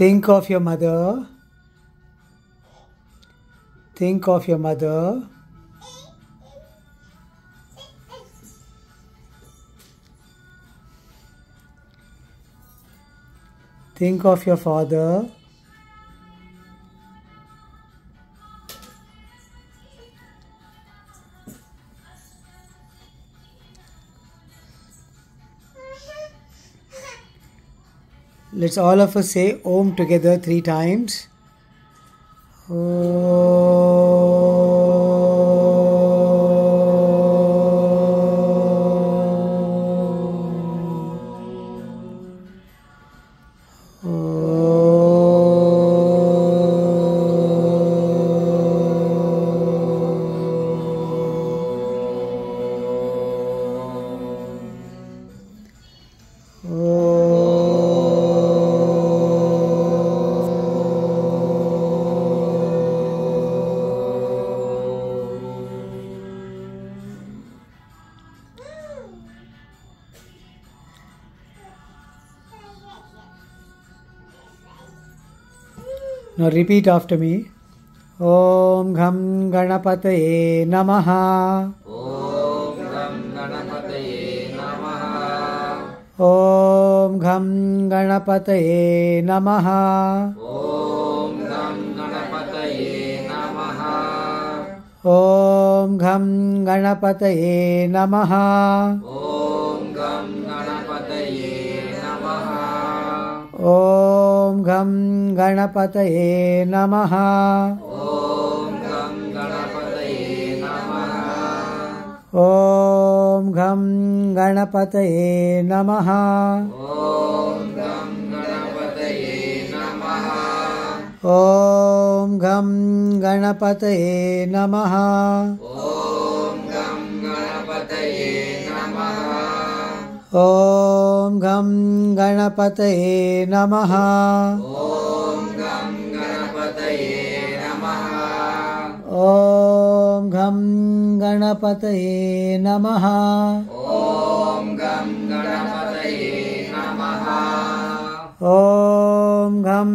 Think of your mother. Think of your mother. Think of your father. Let's all of us say Om together 3 times. Now repeat after me. Om Gham Ganapataye Namaha. Om Gham Ganapataye Namaha. Om Gham Ganapataye Namaha. Om Gham Ganapataye Namaha. Om Gham Ganapataye Namaha. Om Gham Ganapataye Namaha. Om Gham Ganapataye Namaha. Om Gham Ganapataye Namaha. Om Gham Ganapataye Namaha. Om Gham Ganapataye Namaha. Om Gham Ganapataye Namaha. Om Gham Ganapataye Namaha. Om Gham Ganapataye Namaha. Om Gham Ganapataye Namaha. Om Gham Ganapataye Namaha. Om Gham Ganapataye Namaha. Om Gham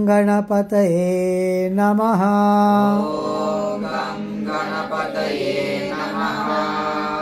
Ganapataye Namaha. Om